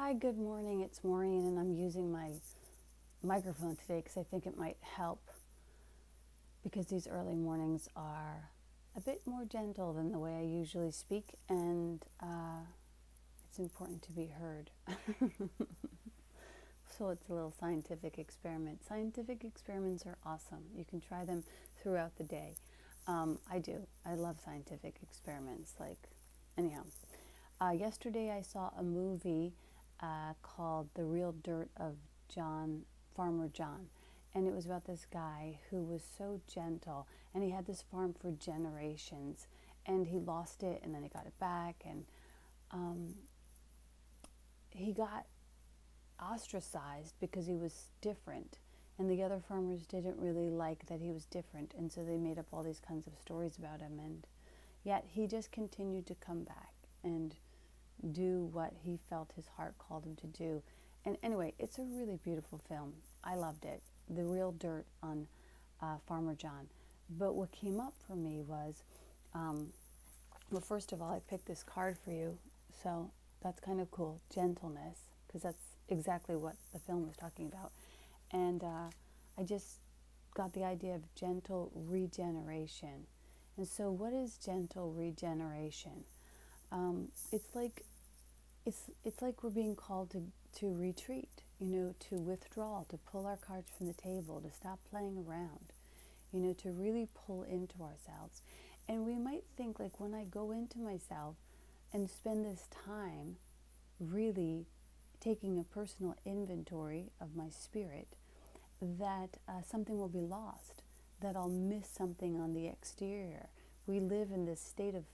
Hi, good morning. It's Maureen, and I'm using my microphone today because I think it might help because these early mornings are a bit more gentle than the way I usually speak, and it's important to be heard. So it's a little scientific experiment. Scientific experiments are awesome. You can try them throughout the day. I do. I love scientific experiments. Anyhow, yesterday I saw a movie called The Real Dirt of Farmer John. And it was about this guy who was so gentle, and he had this farm for generations, and he lost it, and then he got it back, and he got ostracized because he was different, and the other farmers didn't really like that he was different, and so they made up all these kinds of stories about him, and yet he just continued to come back and do what he felt his heart called him to do. And anyway, it's a really beautiful film. I loved it. The Real Dirt on Farmer John. But what came up for me was, well, first of all, I picked this card for you, so that's kind of cool. Gentleness, because that's exactly what the film was talking about. And I just got the idea of gentle regeneration. And so what is gentle regeneration? It's like we're being called to retreat, to withdraw, to pull our cards from the table, to stop playing around, to really pull into ourselves. And we might think, like, when I go into myself and spend this time really taking a personal inventory of my spirit, that something will be lost, that I'll miss something on the exterior. We live in this state of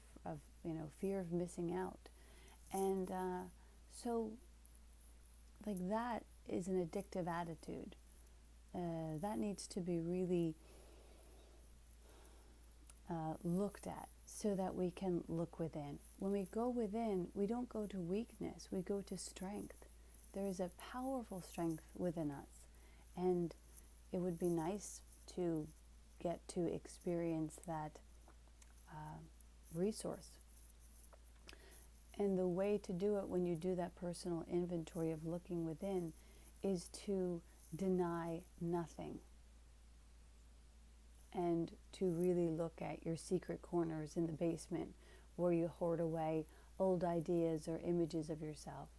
fear of missing out. And so, that is an addictive attitude. That needs to be really looked at so that we can look within. When we go within, we don't go to weakness, we go to strength. There is a powerful strength within us. And it would be nice to get to experience that resource. And the way to do it when you do that personal inventory of looking within is to deny nothing and to really look at your secret corners in the basement where you hoard away old ideas or images of yourself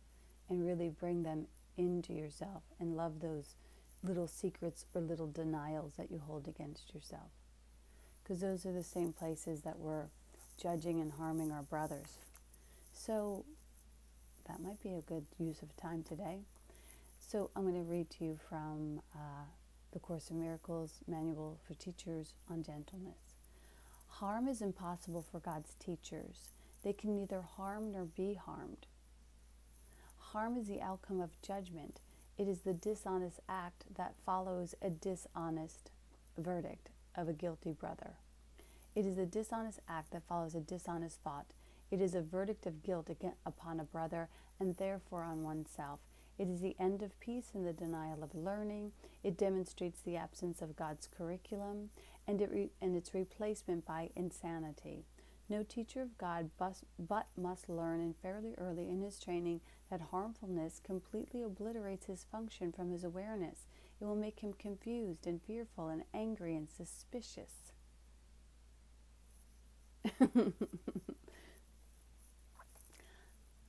and really bring them into yourself and love those little secrets or little denials that you hold against yourself. Because those are the same places that we're judging and harming our brothers. So that might be a good use of time today. So I'm going to read to you from the Course in Miracles Manual for Teachers on Gentleness. Harm is impossible for God's teachers. They can neither harm nor be harmed. Harm is the outcome of judgment. It is the dishonest act that follows a dishonest verdict of a guilty brother. It is the dishonest act that follows a dishonest thought. It is a verdict of guilt upon a brother and therefore on oneself. It is the end of peace and the denial of learning. It demonstrates the absence of God's curriculum and its replacement by insanity. No teacher of God but must learn, and fairly early in his training, that harmfulness completely obliterates his function from his awareness. It will make him confused and fearful and angry and suspicious.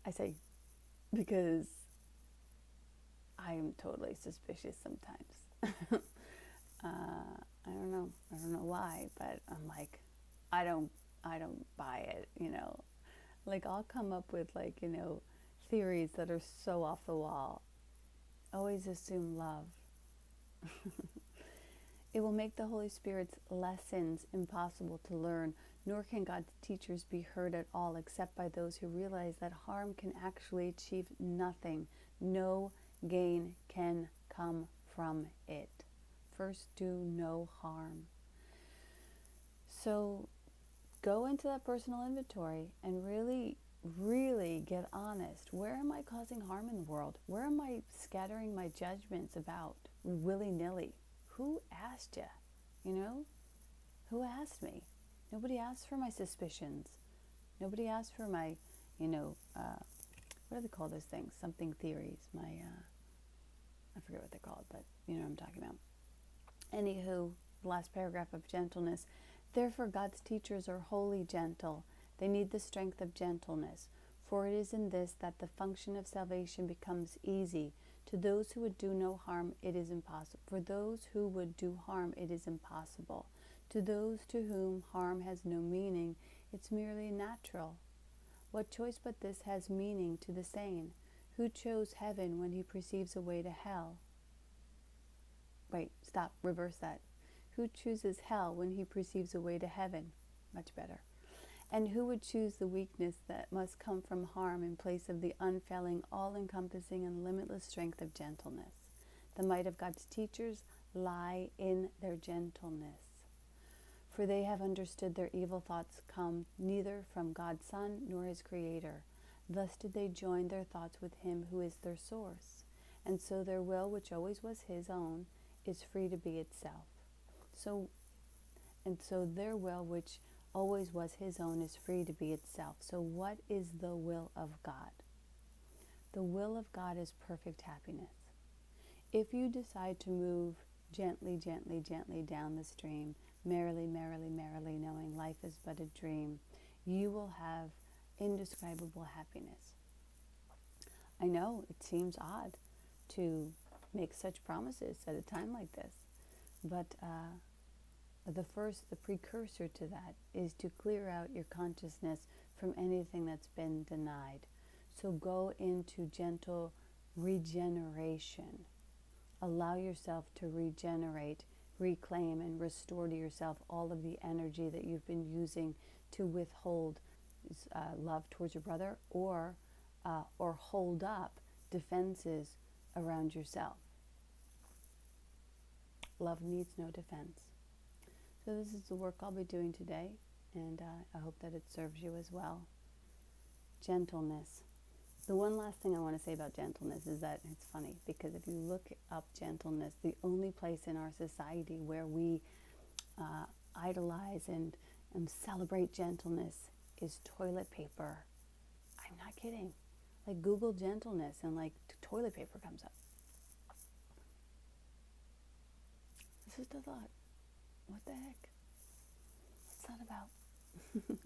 I say because I am totally suspicious sometimes. I don't know why, but I'm like, I don't buy it, Like, I'll come up with theories that are so off the wall. Always assume love. It will make the Holy Spirit's lessons impossible to learn, nor can God's teachers be heard at all except by those who realize that harm can actually achieve nothing. No gain can come from it. First, do no harm. So go into that personal inventory and really, really get honest. Where am I causing harm in the world? Where am I scattering my judgments about willy-nilly? Who asked you? Who asked me? Nobody asked for my suspicions. Nobody asked for my, what do they call those things? Something theories. I forget what they're called, but you know what I'm talking about. Anywho, the last paragraph of gentleness. Therefore, God's teachers are wholly gentle. They need the strength of gentleness. For it is in this that the function of salvation becomes easy. To those who would do no harm, it is impossible. For those who would do harm, it is impossible. To those to whom harm has no meaning, it's merely natural. What choice but this has meaning to the sane? Who chose heaven when he perceives a way to hell? Wait, stop, reverse that. Who chooses hell when he perceives a way to heaven? Much better. And who would choose the weakness that must come from harm in place of the unfailing, all-encompassing, and limitless strength of gentleness? The might of God's teachers lie in their gentleness. For they have understood their evil thoughts come neither from God's Son nor his Creator. Thus did they join their thoughts with him who is their source. And so their will, which always was his own, is free to be itself. So their will, which always was his own, is free to be itself. So what is the will of God? The will of God is perfect happiness. If you decide to move gently, gently, gently down the stream, merrily, merrily, merrily, knowing life is but a dream, you will have indescribable happiness. I know it seems odd to make such promises at a time like this, but the precursor to that is to clear out your consciousness from anything that's been denied. So go into gentle regeneration. Allow yourself to regenerate, reclaim, and restore to yourself all of the energy that you've been using to withhold love towards your brother, or hold up defenses around yourself. Love needs no defense. So this is the work I'll be doing today, and I hope that it serves you as well. Gentleness. The one last thing I want to say about gentleness is that it's funny, because if you look up gentleness, the only place in our society where we idolize and celebrate gentleness is toilet paper. I'm not kidding. Like, Google gentleness and like toilet paper comes up. This is the thought. What the heck? What's that about?